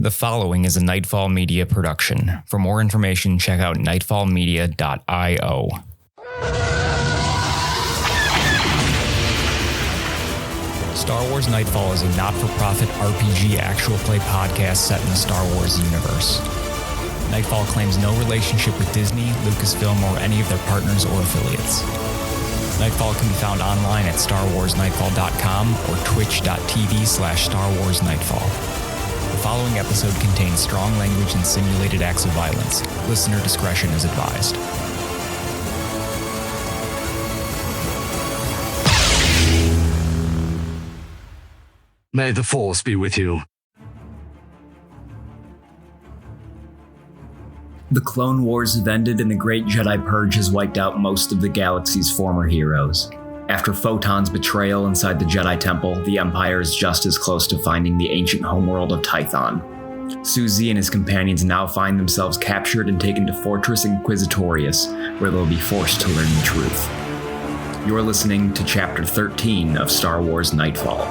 The following is a Nightfall Media production. For more information, check out nightfallmedia.io. Star Wars Nightfall is a not-for-profit RPG actual play podcast set in the Star Wars universe. Nightfall claims no relationship with Disney, Lucasfilm, or any of their partners or affiliates. Nightfall can be found online at starwarsnightfall.com or twitch.tv/StarWarsNightfall. The following episode contains strong language and simulated acts of violence. Listener discretion is advised. May the Force be with you. The Clone Wars have ended and the Great Jedi Purge has wiped out most of the galaxy's former heroes. After Photon's betrayal inside the Jedi Temple, the Empire is just as close to finding the ancient homeworld of Tython. Syu Zee and his companions now find themselves captured and taken to Fortress Inquisitorius, where they'll be forced to learn the truth. You're listening to Chapter 13 of Star Wars Nightfall.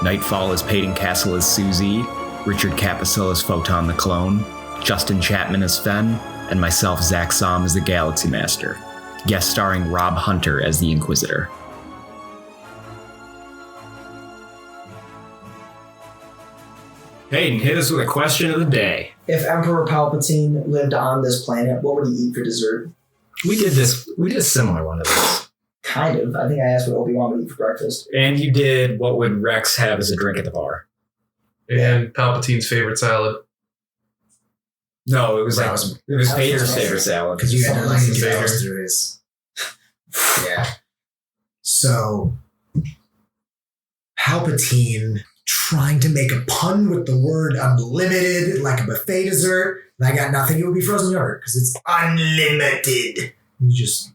Nightfall is Peyton Castle as Syu Zee, Richard Capisil as Photon the Clone, Justin Chapman as Fen, and myself, Zach Som, as the Galaxy Master, guest starring Rob Hunter as the Inquisitor. Peyton, hit us with a question of the day. If Emperor Palpatine lived on this planet, what would he eat for dessert? We did a similar one of this. Kind of. I think I asked what Obi-Wan would eat for breakfast. And you did, what would Rex have as a drink at the bar? And Palpatine's favorite salad. No, it was Vader's favorite salad. Because you had to like Vader. through his. Yeah. So, Palpatine trying to make a pun with the word unlimited, like a buffet dessert, and I got nothing. It would be frozen yogurt because it's unlimited. You just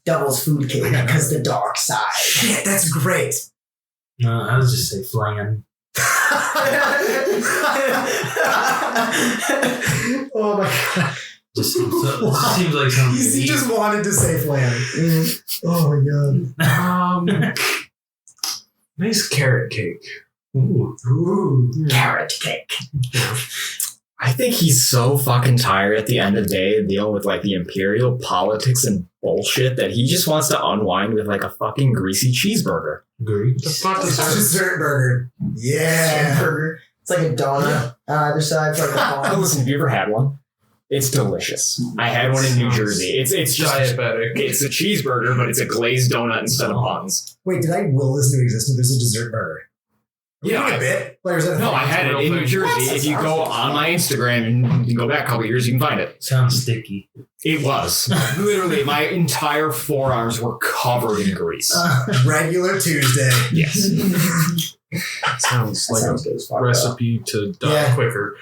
Devil's food cake because the dark side. shit. That's great. No, I was just say flan. Oh my god! Just seems like something. He just wanted to say flan. Oh my god! Nice carrot cake. Ooh. Carrot cake. I think he's so fucking tired at the end of the day of dealing with like the imperial politics and bullshit that he just wants to unwind with like a fucking greasy cheeseburger. The fuck is that? Dessert burger. Yeah. Burger. It's like a donut on either side for like a bun. Listen, have you ever had one? It's delicious. I had one in New Jersey. It's just diabetic. It's a cheeseburger, but it's a glazed donut instead of buns. Wait, did I will this into existence? There's a dessert burger. Yeah, a bit. Like, is that a no, thing? I had it in New Jersey. If you go on my Instagram and you go back a couple years, you can find it. Sounds sticky. It was. Literally, my entire forearms were covered in grease. Regular Tuesday. Yes. Sounds like Sounds good as a fuck, recipe to die quicker.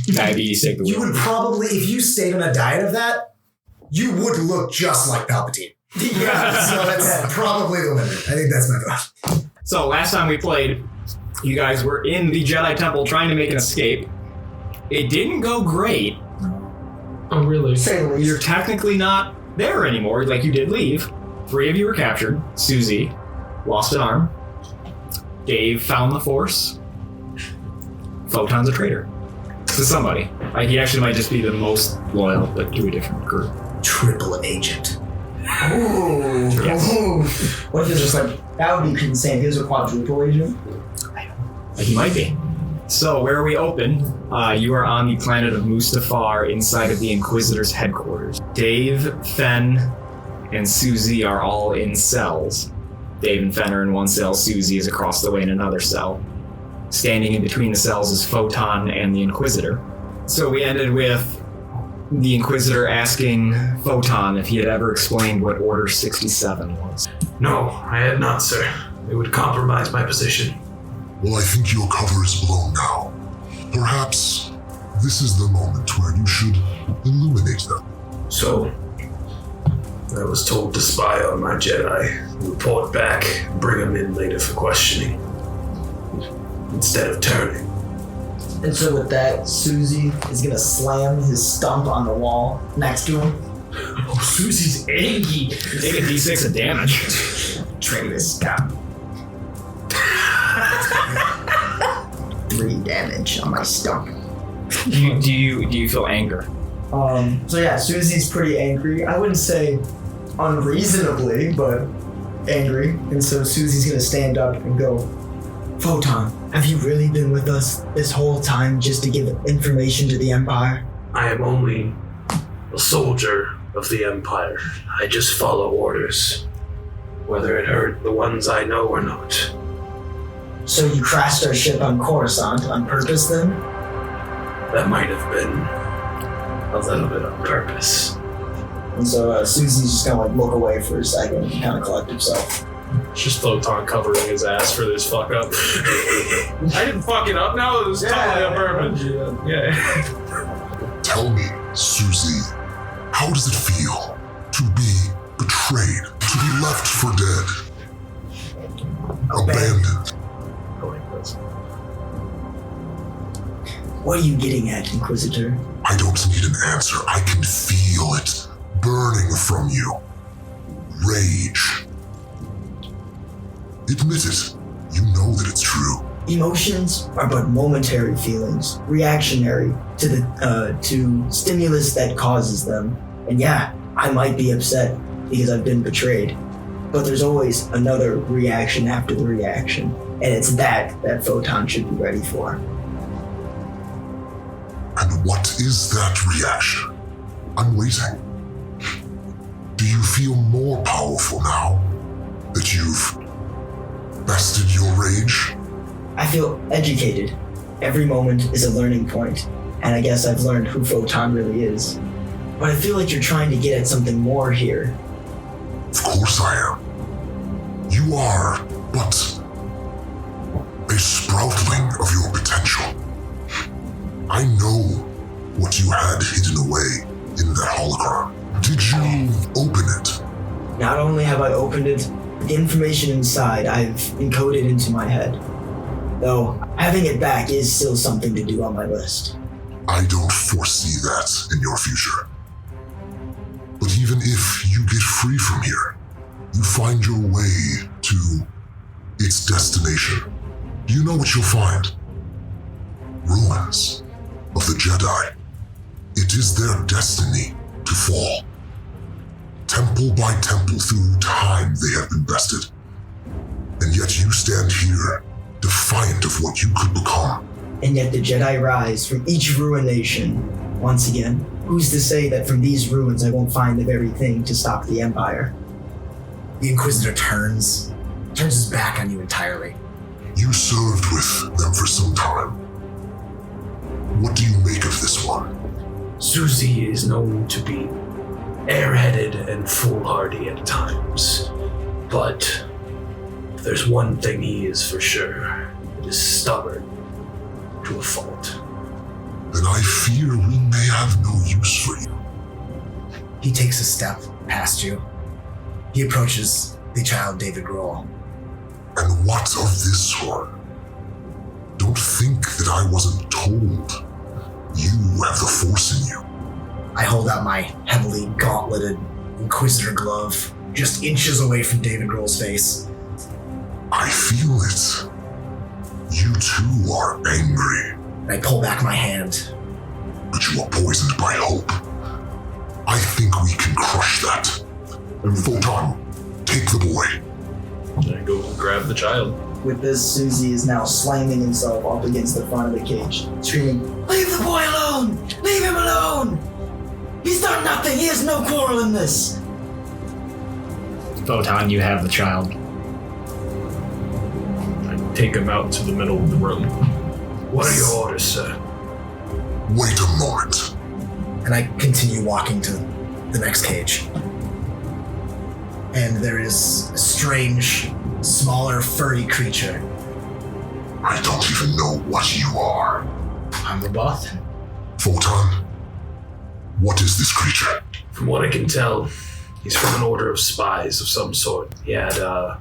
Diabetes take the You wheel. would probably, if you stayed on a diet of that, you would look just like Palpatine. Yeah. So that's probably the limit. I think that's my thought. So last time we played, you guys were in the Jedi Temple trying to make an escape. It didn't go great. Oh, really? Say the least. You're technically not there anymore, like you did leave. 3 of you were captured. Syu Zee lost an arm. Dave found the Force. Photon's a traitor. To somebody. Like, he actually might just be the most loyal, but to a different group. Triple agent. Ooh. Yes. Ooh. What if it's just like, that would be insane. If he was a quadruple agent. Like, he might be. So, where we open, you are on the planet of Mustafar inside of the Inquisitor's headquarters. Dave, Fen, and Syu Zee are all in cells. Dave and Fen are in one cell, Syu Zee is across the way in another cell. Standing in between the cells is Photon and the Inquisitor. So we ended with the Inquisitor asking Photon if he had ever explained what Order 67 was. No, I had not, sir. It would compromise my position. Well, I think your cover is blown now. Perhaps this is the moment where you should illuminate them. So, I was told to spy on my Jedi, report back, bring them in later for questioning. Instead of turning. And so with that, Syu Zee is going to slam his stump on the wall next to him. Oh, Syu Zee's eggy. Take a d6 of damage. Train this guy. 3 damage on my stump. Do you feel anger? So yeah, Syu Zee's pretty angry. I wouldn't say unreasonably, but angry. And so Syu Zee's gonna stand up and go, Photon, have you really been with us this whole time just to give information to the Empire? I am only a soldier of the Empire. I just follow orders, whether it hurt the ones I know or not. So you crashed our ship on Coruscant on purpose then? That might have been a little bit on purpose. And so Syu Zee's just gonna like look away for a second and kind of collect himself. It's just Photon covering his ass for this fuck up. I didn't fuck it up now, it was totally on purpose. Yeah. Tell me, Syu Zee, how does it feel to be betrayed, to be left for dead, abandoned? I like this. What are you getting at, Inquisitor? I don't need an answer. I can feel it burning from you. Rage. Admit it. You know that it's true. Emotions are but momentary feelings, reactionary to to stimulus that causes them. And yeah, I might be upset because I've been betrayed, but there's always another reaction after the reaction, and it's that Photon should be ready for. And what is that reaction? I'm waiting. Do you feel more powerful now that you've bested your rage? I feel educated. Every moment is a learning point, and I guess I've learned who Photon really is. But I feel like you're trying to get at something more here. Of course I am. You are but a sproutling of your potential. I know what you had hidden away in that hologram. Did you open it? Not only have I opened it, the information inside I've encoded into my head. Though, having it back is still something to do on my list. I don't foresee that in your future. But even if you get free from here, you find your way to its destination, do you know what you'll find? Ruins of the Jedi. It is their destiny to fall. Temple by temple through time they have been bested. And yet you stand here, defiant of what you could become. And yet the Jedi rise from each ruination. Once again, who's to say that from these ruins I won't find the very thing to stop the Empire? The Inquisitor turns his back on you entirely. You served with them for some time. What do you make of this one? Syu Zee is known to be airheaded and foolhardy at times, but if there's one thing he is for sure, it is stubborn to a fault. Then I fear we may have no use for you. He takes a step past you. He approaches the child David Grohl. And what of this one? Don't think that I wasn't told. You have the Force in you. I hold out my heavily gauntleted Inquisitor glove, just inches away from David Grohl's face. I feel it. You too are angry. And I pull back my hand. But you are poisoned by hope. I think we can crush that. And Photon, take the boy. I go grab the child. With this, Syu Zee is now slamming himself up against the front of the cage, screaming, "Leave the boy alone! Leave him alone! He's done nothing! He has no quarrel in this!" Photon, you have the child. I take him out to the middle of the room. What are your orders, sir? Wait a moment. And I continue walking to the next cage. And there is a strange, smaller, furry creature. I don't even know what you are. I'm a Boston. Photon, what is this creature? From what I can tell, he's from an order of spies of some sort. He had a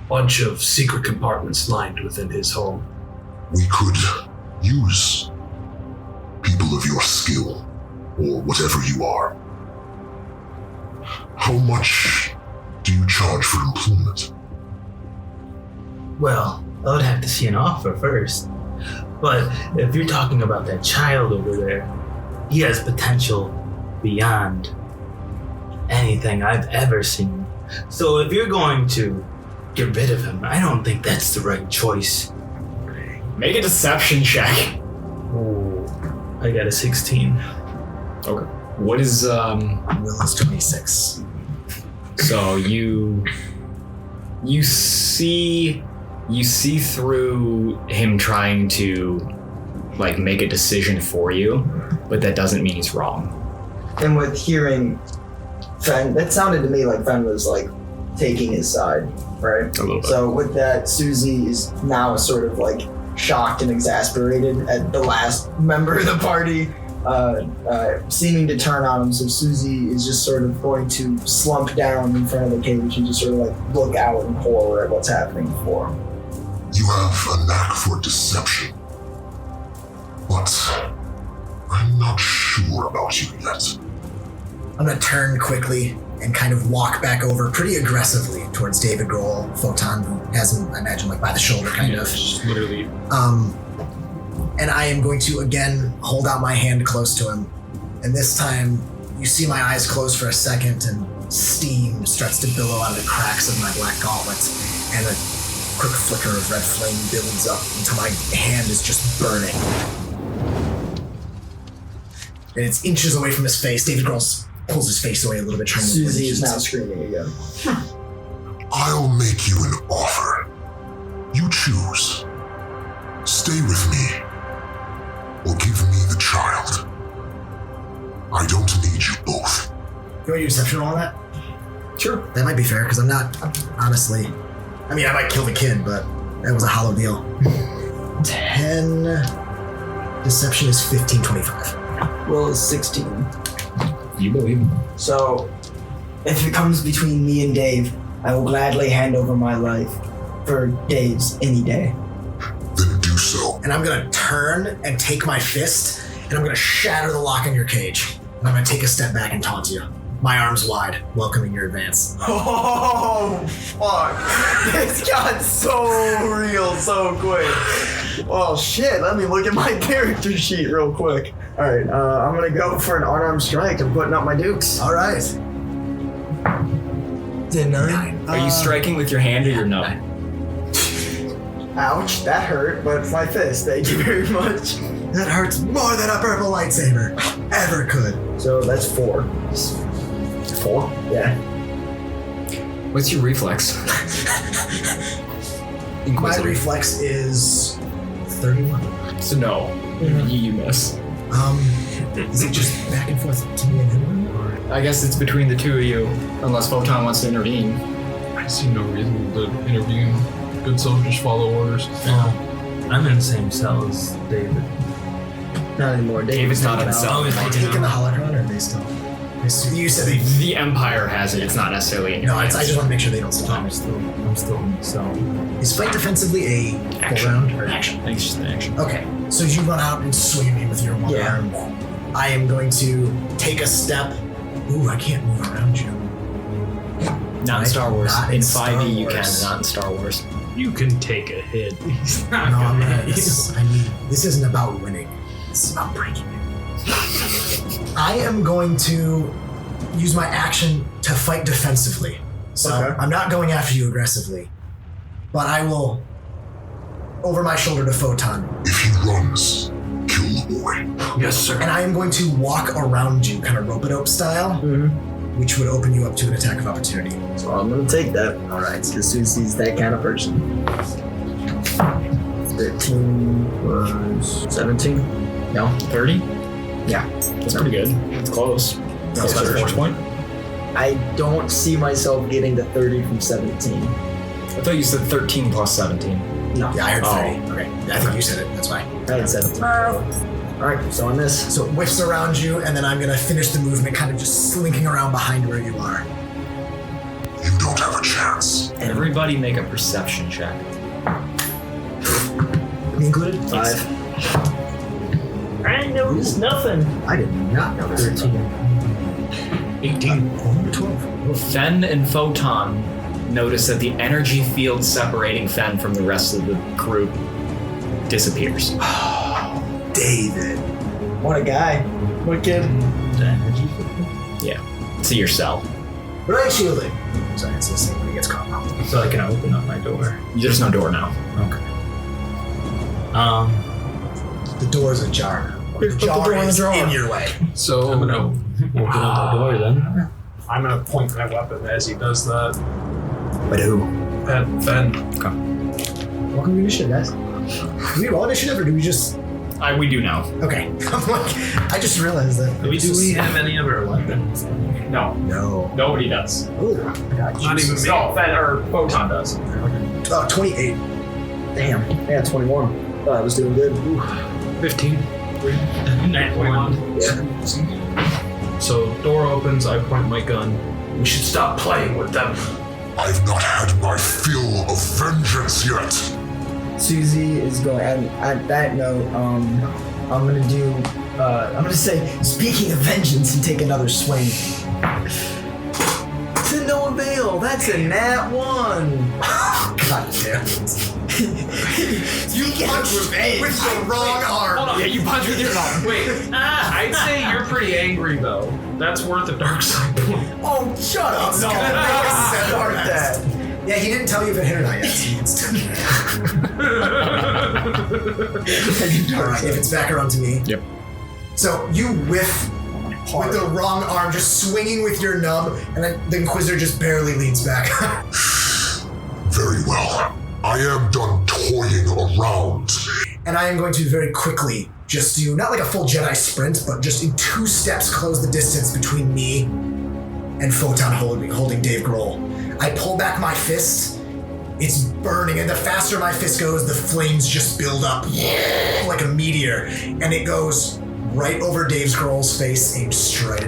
bunch of secret compartments lined within his home. We could use people of your skill, or whatever you are. How much do you charge for employment? Well, I would have to see an offer first. But if you're talking about that child over there, he has potential beyond anything I've ever seen. So if you're going to get rid of him, I don't think that's the right choice. Make a deception check. Oh, I got a 16. Okay. What is Will is 26. So you see through him trying to like make a decision for you, but that doesn't mean he's wrong. And with hearing Fen, that sounded to me like Fen was like taking his side, right? A little bit. So with that, Syu Zee is now sort of like shocked and exasperated at the last member of the party seeming to turn on him. So Syu Zee is just sort of going to slump down in front of the cage and just sort of like look out in horror at what's happening before him. You have a knack for deception, but I'm not sure about you yet. I'm gonna turn quickly and kind of walk back over pretty aggressively towards David Grohl, Photon, who has him, I imagine, like by the shoulder, kind of. Just literally. And I am going to again hold out my hand close to him. And this time, you see my eyes close for a second, and steam starts to billow out of the cracks of my black gauntlets, and a quick flicker of red flame builds up until my hand is just burning. And it's inches away from his face. David Grohl pulls his face away a little bit, trying to Syu Zee is now screaming again. I'll make you an offer. You choose. Stay with me, or give me the child. I don't need you both. You want your deception roll on that? Sure. That might be fair, because I'm not, honestly. I mean, I might kill the kid, but that was a hollow deal. 10. Deception is 15, 25. Will is 16. You believe him. So, if it comes between me and Dave, I will gladly hand over my life for Dave's any day. Then do so. And I'm gonna turn and take my fist, and I'm gonna shatter the lock on your cage. And I'm gonna take a step back and taunt you. My arms wide, welcoming your advance. Oh, fuck. This got so real so quick. Oh, shit. Let me look at my character sheet real quick. All right, I'm going to go for an unarmed strike. I'm putting up my dukes. All right. Did 9? Are you striking with your hand or your nub? Ouch, that hurt, but it's my fist. Thank you very much. That hurts more than a purple lightsaber ever could. So that's 4. 4? Yeah. What's your reflex? My Inquisitor. reflex is 31. So no, you miss. Is it just back and forth to me and him? I guess it's between the two of you, unless Photon wants to intervene. I see no reason to intervene. Good self, just follow orders. I'm in the same cell as David. Not anymore. David's not in the taken cell. out. Am I taking the holocron, or are they still? You said they. The Empire has it. It's not necessarily in your No, I hands. just want to make sure they don't stop. I'm still in the cell. Is fight defensively a full Action. round or action? I think it's just an action. Okay, so you run out and swing me with your one Yeah. arm. I am going to take a step. Ooh, I can't move around you. Not in Star Wars. Not in in 5e you Star can, Wars. not in Star Wars. You can take a hit. He's not No, I'm gonna gonna. hit you. This isn't about winning. This is about breaking it. I am going to use my action to fight defensively. So Okay. I'm not going after you aggressively, but I will over my shoulder to Photon, If he runs, kill the boy. Yes, sir. and I am going to walk around you, kind of rope-a-dope style, which would open you up to an attack of opportunity. So I'm going to take that. All right. Because Syu Zee's that kind of person. 13 was 17. No? 30? Yeah. That's pretty good. It's close. That's sir. a force point. I don't see myself getting the 30 from 17. I thought you said 13 plus 17. No. Yeah, I heard Oh. 30. Okay, I think you said it. That's fine. I had 17. All right. So on this. So it whiffs around you, and then I'm going to finish the movement, kind of just slinking around behind where you are. You don't have a chance. Everybody make a perception check. Me included? 5. I noticed nothing. I did not notice. 13. 18. 12. Fen and Photon notice that the energy field separating Fen from the rest of the group disappears. David. What a guy. What a kid. The energy. To your cell. Right shielding. So it's the same when he gets caught. So I can open up my door. There's no door now. Okay. The door is ajar. Put the door in the is drawer. in your way. So I'm gonna open up the door then. I'm gonna point my weapon as he does that. But who? At Fen. Welcome to initiative, guys. Do we roll initiative or do we just... We do now. Okay. I'm like, I just realized that. Do we have any other weapons? No. No. Nobody does. Ooh, I got Not even me. No, Fen or Photon does. 28. Damn. Yeah, 21. Thought I was doing good. Ooh. 15. 21. So door opens, I point my gun. We should stop playing with them. I've not had my fill of vengeance yet. Syu Zee is going, and at that note, I'm gonna say, speaking of vengeance, and take another swing. To no avail. That's a nat 1. God damn it. You punch with the wrong arm. Hold on. Yeah, you punch with your arm. Wait, I'd say you're pretty angry though. That's worth a dark side point. Oh, shut up. No, Start that. Yeah, he didn't tell you if it hit or not yet. So you can still Alright, if it's back around to me. Yep. So you whiff with the wrong arm, just swinging with your nub, and then the Inquisitor just barely leans back. Very well. I am done toying around. And I am going to very quickly just do, not like a full Jedi sprint, but just in 2 steps close the distance between me and Photon holding Dave Grohl. I pull back my fist. It's burning, and the faster my fist goes, the flames just build up like a meteor, and it goes right over Dave Grohl's face, aimed straight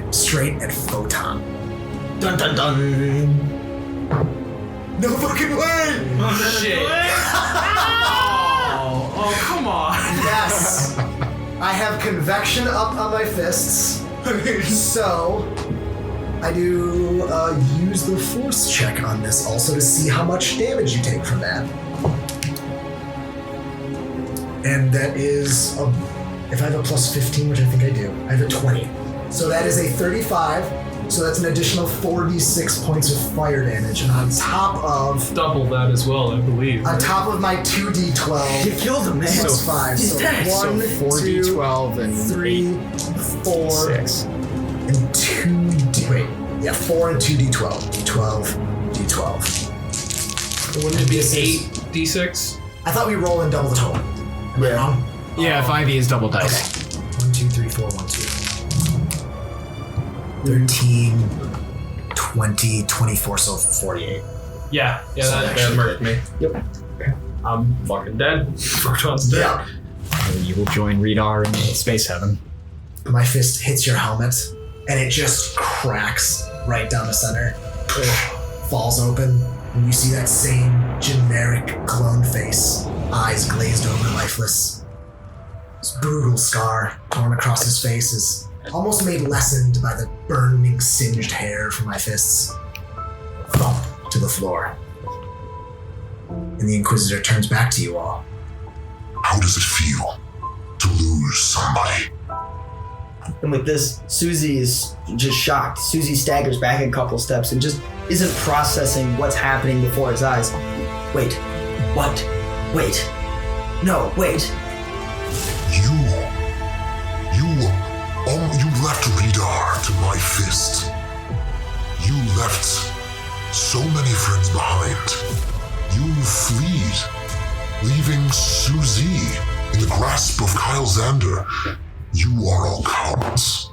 at Photon. Dun dun dun. No fucking way! Shit. Oh, come on. Yes. I have convection up on my fists, so I do use the force check on this also to see how much damage you take from that. And that is, if I have a plus 15, which I think I do, I have a 20. So that is a 35, so that's an additional 4d6 points of fire damage. And on top of... Double that as well, I believe. On top of my 2d12... You killed him, man. Plus 5, He's so dead. 1, 4d12 and 3, 4, 6. and 4 and 2d12. D12, D12. Wouldn't it be 8d6? I thought we roll and double the total. Am I wrong? Yeah, 5e is double dice. Okay. 1, 2, 3, 4, 1, 2. 13, 20, 24, so 48. Yeah, So that actually murked me. Yep. I'm fucking dead. Photon's dead. Yeah. You will join Redar in Space Heaven. My fist hits your helmet, and it just cracks right down the center. Falls open, and you see that same generic clone face, eyes glazed over, lifeless. This brutal scar torn across his face is almost made lessened by the burning, singed hair from my fists. Thump to the floor. And the Inquisitor turns back to you all. How does it feel to lose somebody? And with this, Syu Zee is just shocked. Syu Zee staggers back a couple steps and just isn't processing what's happening before his eyes. Wait. What? Wait. No, wait. You left Redar to my fist. You left so many friends behind. You fled, leaving Syu Zee in the grasp of Kyle Xander. You are all cowards.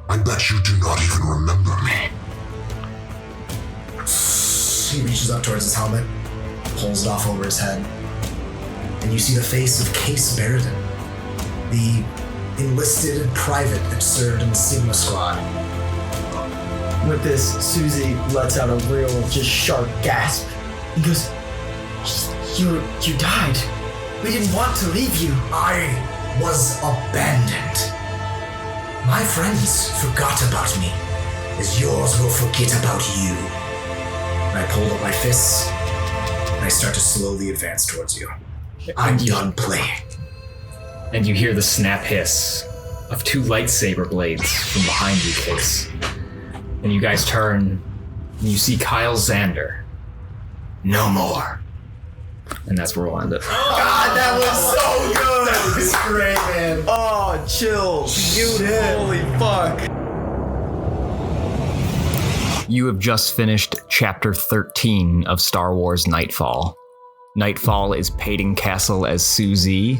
I bet you do not even remember me. He reaches up towards his helmet, pulls it off over his head, and you see the face of Case Baradin, the enlisted private that served in the Sigma Squad. With this, Syu Zee lets out a real, just sharp gasp. He goes, You died. We didn't want to leave you. I was abandoned. My friends forgot about me, as yours will forget about you. And I pulled up my fists, and I start to slowly advance towards you. I'm done playing. And you hear the snap hiss of two lightsaber blades from behind you, Case. And you guys turn, and you see Kyle Xander. No more. And that's where we'll end it. God, that was so good. That was great, man. Oh, chills. Holy fuck. You have just finished Chapter 13 of Star Wars Nightfall. Nightfall is Payton Castle as Syu Zee,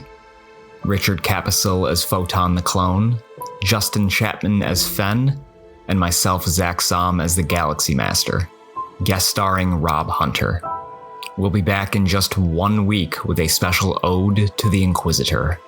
Richard Capisil as Photon the Clone, Justin Chapman as Fen, and myself, Zach Som, as the Galaxy Master, guest starring Rob Hunter. We'll be back in just 1 week with a special ode to the Inquisitor.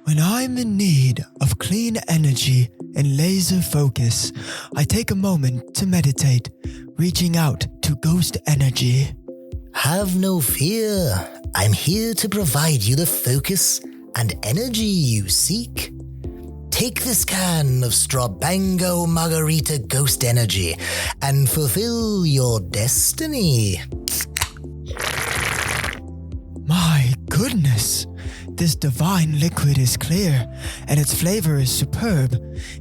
When I'm in need of clean energy and laser focus, I take a moment to meditate, reaching out to ghost energy. Have no fear. I'm here to provide you the focus and energy you seek. Take this can of Strabango Margarita Ghost Energy and fulfill your destiny. My goodness, this divine liquid is clear, and its flavor is superb.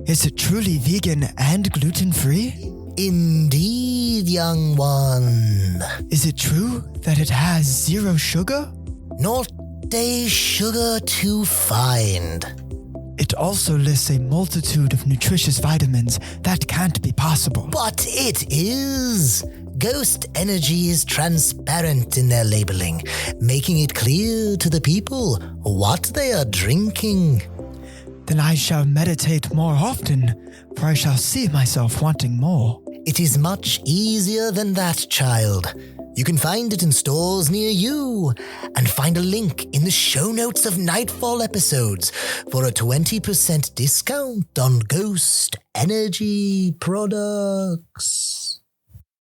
Is it truly vegan and gluten-free? Indeed, young one. Is it true that it has 0 sugar? Not a sugar to find. It also lists a multitude of nutritious vitamins. That can't be possible. But it is. Ghost energy is transparent in their labeling, making it clear to the people what they are drinking. Then I shall meditate more often, for I shall see myself wanting more. It is much easier than that, child. You can find it in stores near you, and find a link in the show notes of Nightfall episodes for a 20% discount on Ghost Energy products.